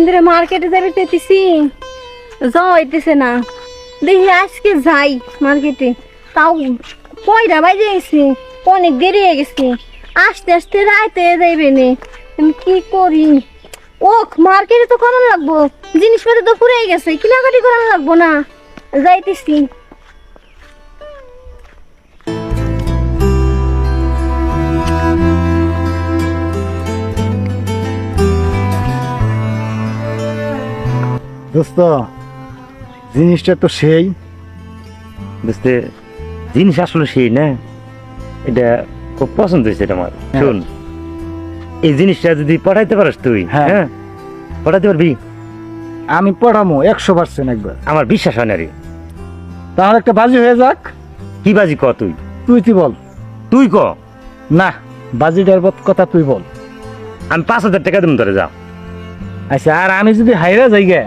ধরে মার্কেটে যাবে চেয়েছি, যাওয়া হইতেছে না। দেখি আজকে যাই মার্কেটে, তাও কয়টা বাজে গেছি, অনেক দেরি হয়ে গেছি, আস্তে আস্তে রাইতে যাইবে নে। আমি কি করি? ও মার্কেটে তো করানো লাগবো, জিনিসপত্র তো ফুরিয়ে গেছে, কেনাকাটি করানো লাগবো না, যাইতেছি। দোস্ত জিনিসটা তো সেই বুঝতে জিনিস আসলে সেই না, এটা খুব পছন্দ হয়েছে এটা আমার। শোন, এই জিনিসটা যদি পড়াইতে পারিস তুই, হ্যাঁ। হ্যাঁ পড়াইতে পারবি, আমি পড়ামো 100% একবার। আমার বিশ্বাস হয় না রে। তাহলে একটা বাজি হয়ে যাক। কি বাজি ক তুই? তুই বল। তুই ক না, বাজিটার কথা তুই বল। আমি 5,000 টাকা দেবো তোরে, যা। আচ্ছা, আর আমি যদি হাইরা যাই গে,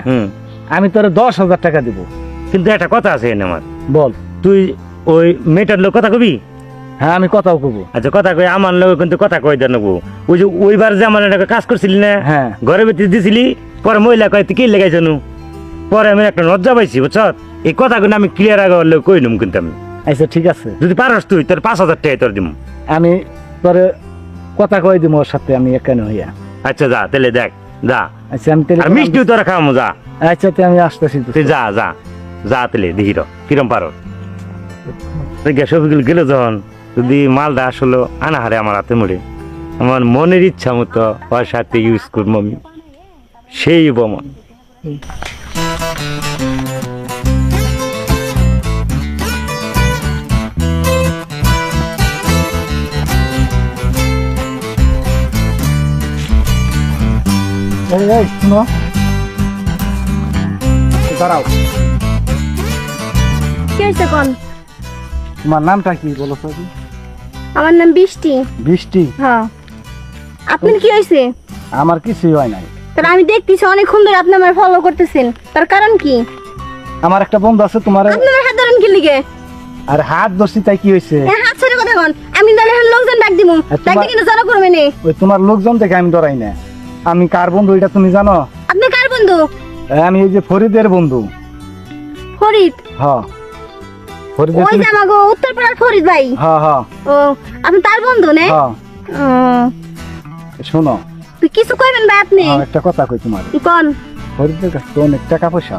আমি তোরে 10,000 টাকা দিব। কিন্তু একটা কথা আছে এনে আমার। বল। তুই ওই মেয়েটার লোক কথা কবি? হ্যাঁ, আমি কথাও কব। আচ্ছা, কথা কই আমার লোক, কিন্তু কথা কই দেন নেবো। ওই যে ওইবার যে আমার একটা কাজ করছিলি না, হ্যাঁ। ঘরে ভিতরে দিছিলি, পরে মহিলা কয় তুই কি লেগাইছ নু, পরে আমি একটা লজ্জা পাইছি, বুঝছ? এই কথা কিন্তু আমি ক্লিয়ার আগে কই নিম, কিন্তু আমি। আচ্ছা ঠিক আছে, যদি পারস তুই তোর 5,000 টাকা তোর দিব। আমি তোরে কথা কই দিব ওর সাথে, আমি এখানে হইয়া। আচ্ছা যা, তাহলে দেখ, যা। আচ্ছা, আমি আর মিষ্টিও তোরা খাওয়ামো, যা। আচ্ছা, আমি আসতেছি। তুই যা যা যা, তাহলে দেখি কিরম পারো। সবগুলো গেলে যখন যদি মালটা আসলে আনাহারে আমার হাতে মুড়ে, আমার মনের ইচ্ছা মতো ওর সাথে ইউজ করবো আমি, সেই বমন। এই শুনো, দাঁড়াও। কি হয়েছে কোন? তোমার নামটা কি বলো তো? আমার নাম বৃষ্টি। বৃষ্টি? হ্যাঁ। আপনার কি হয়েছে? আমার কিছুই হয় নাই। তাহলে আমি দেখতেছি অনেকক্ষণ ধরে আপনি আমার ফলো করতেছেন, তার কারণ কি? আমার একটা বন্ধু আছে তোমার। আপনি আমার হাত ধরেন কি লিগে? আর হাত ধরছি তাই কি হয়েছে? হাত ছেড়ে কথা বল, আমি তাহলে এখন লোকজন ডাক দিব, ডাক দিয়ে কিন্তু জানা করবে না। ওই তোমার লোকজন দেখে আমি ডরাই না। আমি কার বন্ধু এটা তুমি জানো? আপনি কার বন্ধু? আমি এই যে ফরিদের বন্ধু। ফরিদ? হ্যাঁ, ফরিদ। ওই যে আমাগো উত্তরপাড়ার ফরিদ ভাই? হ্যাঁ হ্যাঁ। ও, আপনি তার বন্ধু না? হ্যাঁ। শোনো, তুই কিছু কইবেন ভাই আপনি? একটা কথা কই তোমার। কোন? ফরিদের কাছে তো অনেক টাকা পয়সা।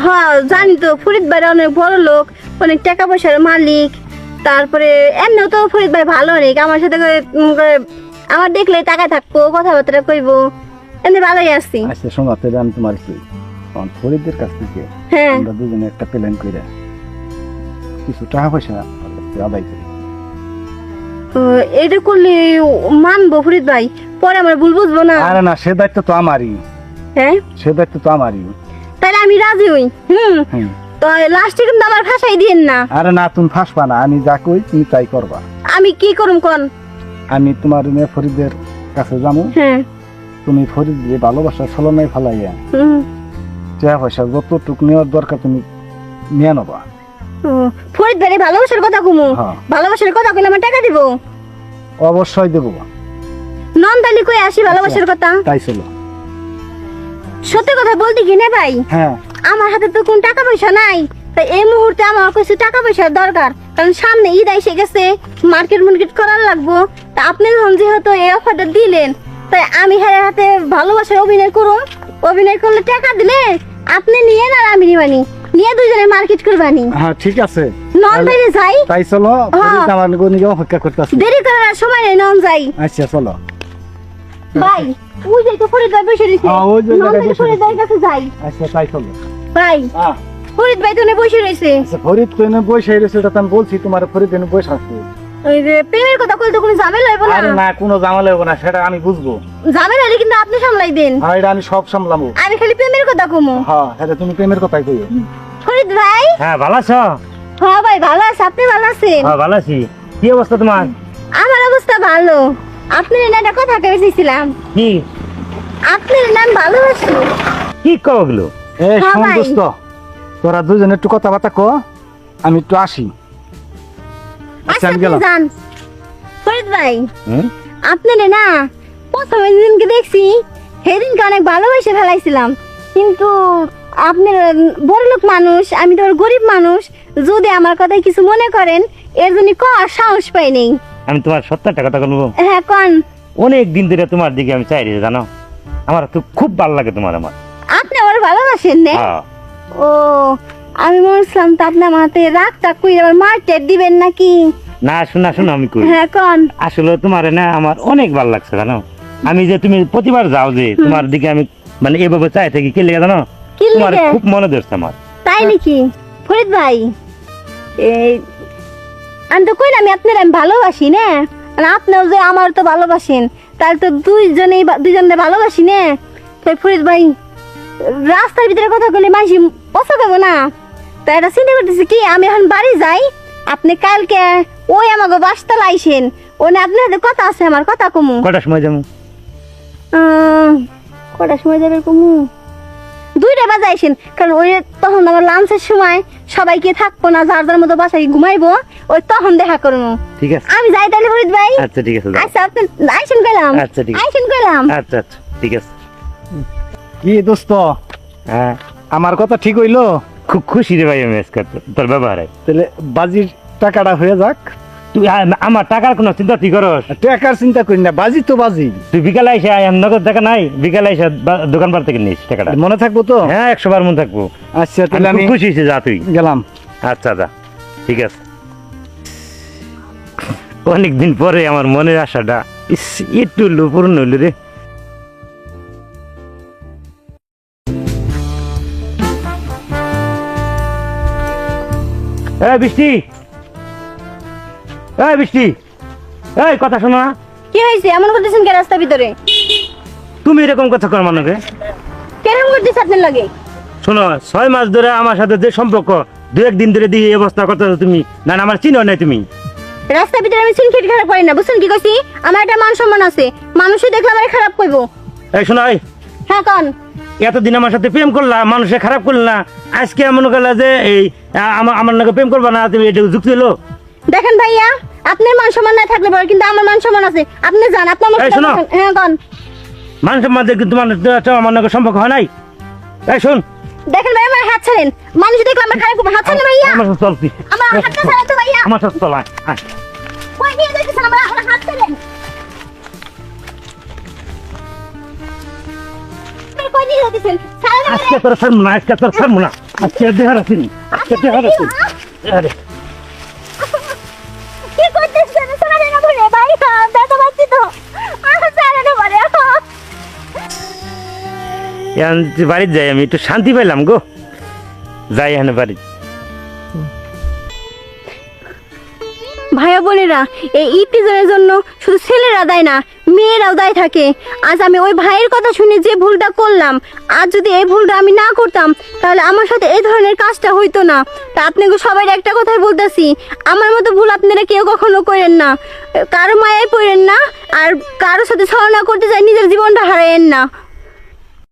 হ্যাঁ জানি তো, ফরিদ ভাই অনেক বড় লোক, অনেক টাকা পয়সার মালিক। তারপরে এমনিও তো ফরিদ ভাই ভালো অনেক, আমার সাথে আমার দেখলে টাকায় থাকবো, কথাবার্তা কইবো, এমনি ভালোই আছি। আচ্ছা শোনো, তাহলে আমি তোমার কি ফরিদের কাছ থেকে হ্যাঁ, আমরা দুজনে একটা প্ল্যান করে কিছু টাকা পয়সা আদায় করি। এটা করলে মানবো ফরিদ ভাই? পরে আমার ভুল বুঝবো না? আরে না, সে দায়িত্ব তো আমারই। হ্যাঁ, সে দায়িত্ব তো আমারই। তাহলে আমি রাজি হই। তো লাস্টে কিন্তু আমার ফাঁসাই দিয়েন না। আরে না, তুমি ফাঁসবা না, আমি যা কই তুমি তাই করবা। আমি কি করুম কোন? আমি তোমার মেয়ে ফরিদের কাছে যাবো। হ্যাঁ। তুমি ফরিদ দিয়ে ভালোবাসা ছলনায় ফেলাইয়া টাকা পয়সা যতটুকু নেওয়ার দরকার তুমি নিয়ে নেবা। ফরিদ ভাই ভালোবাসার কথা কমু? হ্যাঁ। ভালোবাসার কথা কইলে আমার টাকা দিব? অবশ্যই দেবো। নন্দালি কই আসি ভালোবাসার কথা? তাই ছিল। সত্যি কথা বলতে কি না ভাই, হ্যাঁ। আমার হাতে তো কোন টাকা পয়সা নাই, তাই এই মুহূর্তে আমার কিছু টাকা পয়সার দরকার, কারণ সামনে ঈদ এসে গেছে, মার্কেট করার লাগবো। তা আপনি যখন যেহেতু এই অফারটা দিলেন, তাই আমি হাতে ভালোবাসার অভিনয় করুন। অভিনয় করলে টাকা দিলে আপনি নিয়ে না, আমি নিবানি, নিয়ে দুজনে মার্কেট করবানি। হ্যাঁ ঠিক আছে, নন বাইরে যাই। তাই চলো, ফরিদ আমার নিকে অপেক্ষা করতেছে। দেরি করার সময় নেই, নন যাই। আচ্ছা চলো ভাই, ওই যে তো ফরিদ ভাই বসে রয়েছে, হ্যাঁ, ওই যে নন জায়গায় বসে ফরিদ ভাইয়ের কাছে যাই। আচ্ছা তাই চলো। ভাই, হ্যাঁ। ফরিদ ভাই তো বসে রয়েছে। আচ্ছা, ফরিদ তো এনে বসে রয়েছে, এটা তো আমি বলছি তোমার, ফরিদ এনে বসে আছে। ওই যে প্রেমের কথা কইলে তো কোনো ঝামেলা হইব না? আরে না, কোনো ঝামেলা হবে না, সেটা আমি বুঝবো। ঝামেলা হলে কিন্তু আপনি সামলাই দেন। হ্যাঁ, এটা আমি সব সামলামো। আমি খালি প্রেমের কথা কমু। হ্যাঁ, এটা তুমি প্রেমের কথাই কইও। ফরিদ ভাই? হ্যাঁ, ভালো আছো? হ্যাঁ ভাই ভালো আছে, আপনি ভালো আছেন? হ্যাঁ, ভালো আছি। কি অবস্থা তোমার? আমার অবস্থা ভালো। আপনার না একটা কথা কইছিলাম, কি? আপনার নাম ভালোবাসি। কি কও গেলো? এই হ্যাঁ শোন ভাই। দোস্ত, তোরা দুজনে একটু কথাবার্তা কো, আমি একটু আসি। আচ্ছা আমি আপনি গেলাম। যান। ফরিদ ভাই, হুম? আপনার না প্রথমে দিনকে দেখছি সেদিনকে অনেক ভালোবেসে ফেলাইছিলাম, কিন্তু আপনার বড়লোক মানুষ, আমি তো গরিব মানুষ, যদি আমার কথায় কিছু মনে করেন এর জন্য কর সাহস পাই নেই। আমি তোমার সত্য একটা কথা বলবো, হ্যাঁ কন। অনেক দিন ধরে তোমার দিকে আমি চাই রে, জানো আমার তো খুব ভালো লাগে তোমার আমার। আপনি আমার ভালোবাসেন না? হ্যাঁ। ও, আমি বলছিলাম তো আপনি আমার হাতে রাগ টাক করে আবার মারটের দিবেন নাকি? না শোনা শোনা আমি কই, হ্যাঁ কন। আসলে তোমার না আমার অনেক ভালো লাগছে জানো। আমি যে তুমি প্রতিবার যাও যে তোমার দিকে আমি মানে এভাবে চাই থাকি, কি লেগে জানো, কি তোমার লেগে? খুব মনে ধরছে আমার। তাই নাকি ফরিদ ভাই? এই আমি তো কইলাম আমি ভালোবাসি না, আর আপনিও যে আমার তো ভালোবাসেন, তাহলে তো দুইজনে ভালোবাসি না। তাই ফরিদ ভাই রাস্তার ভিতরে কথা বলে মাসি পচা দেবো না, তাই এটা চিন্তা করতেছি কি আমি এখন বাড়ি যাই, আপনি কালকে ওই আমাকে বাসতলা আইসেন, ওই না আপনার হাতে কথা আছে, আমার কথা কমু। কটার সময় যাবো? কটার সময় যাবে কমু? 2টা বাজে আইসেন, কারণ ওই তখন আমার লাঞ্চের সময় সবাইকে থাকবো না, যার যার মতো বাসায় ঘুমাইবো, ওই তখন দেখা করবো। ঠিক আছে, আমি যাই তাহলে ফরিদ ভাই। আচ্ছা ঠিক আছে যাও। আচ্ছা আপনি আইসেন কইলাম। আচ্ছা, ঠিক আছে। আইসেন কইলাম। আচ্ছা আচ্ছা ঠিক আছে। কি দোস্ত, হ্যাঁ, আমার কথা ঠিক হইলো? খুব খুশি রে ভাই আমি আজকে তোর ব্যবহারে। তাহলে বাজির টাকাটা হয়ে যাক। তুই আমার টাকার কোনো চিন্তা তুই করস? টাকার চিন্তা করি না, বাজি তো বাজি। তুই বিকালে এসে নগদ টাকা নাই, বিকালে এসে দোকান পার থেকে নিস টাকাটা। মনে থাকবো তো? হ্যাঁ 100 বার মনে থাকবো। আচ্ছা আমি তাহলে খুব আমি খুশি হয়েছি, যা তুই। গেলাম। আচ্ছা যা, ঠিক আছে। অনেকদিন পরে আমার মনের আশাটা একটু পূর্ণ হইল রে। এই বৃষ্টি, এই বৃষ্টি, এই কথা শোনো না। কি হয়েছে এমন করতেছেন কে রাস্তার ভিতরে? তুমি এরকম কথা কর মানুষকে? কেরম করতেছে আপনার লাগে? শোনো, 6 মাস ধরে আমার সাথে যে সম্পর্ক, 2-1 দিন ধরে দিয়ে এই অবস্থা করতে তুমি না, আমার চিনো নাই তুমি। রাস্তার ভিতরে আমি সিনকেট খারাপ করি না, বুঝছেন কি কইছি? আমার একটা মান সম্মান আছে, মানুষে দেখলে আমার খারাপ কইবো। এই শোনো, এই হ্যাঁ কন। এতদিন আমার সাথে প্রেম করলা, মানুষে খারাপ করল না, আজকে মনে করলা যে এই আমার নাকি প্রেম করবা না, তুমি এটা যুক্তি হলো? দেখেন ভাইয়া, আপনার মান সম্মান না থাকলে পারে, কিন্তু আমার মান সম্মান আছে। আপনি জান আপনি আমার এই শোনো। হ্যাঁ কন। মানুষের মধ্যে কিন্তু আমার নাকি সম্পর্ক হয় নাই। এই শোন, দেখেন ভাই আমার হাত ছাড়েন, মানুষ দেখলে আমার খারাপ করবে, হাত ছাড়েন ভাইয়া। আমার সাথে চল তুই। আমার হাতটা ছাড়েন তো ভাইয়া। আমার সাথে চল, আয়, আয়। কই নিয়ে যাইতেছেন? আমার হাত ছাড়েন। আপনি কই নিয়ে যাইতেছেন? ছাড়েন আমারে। আজকে তোর ছাড়বো না, আজকে তোর ছাড়বো না, আজকে দেহার আসিনি, আজকে দেহার আসিনি। আরে কি করতেছেন? ছাড়েন আমারে ভাই, ব্যথা পাচ্ছি তো। ছাড়েন আমারে। এখন বাড়িতে যাই, আমি একটু শান্তি পাইলাম গো, যাই এখানে বাড়ি। ভাইয়া বোনেরা, এই ইতিজনের জন্য শুধু ছেলেরা দায় না, মেয়েরাও দায় থাকে। আজ আমি ওই ভাইয়ের কথা শুনে যে ভুলটা করলাম, আজ যদি এই ভুলটা আমি না করতাম, তাহলে আমার সাথে এই ধরনের কাজটা হইতো না। তা আপনাকে সবাই একটা কথাই বলতেছি, আমার মতো ভুল আপনারা কেউ কখনো করেন না, কারো মায়ায় পড়েন না, আর কারোর সাথে ছলনা করতে চাই নিজের জীবনটা হারায়েন না।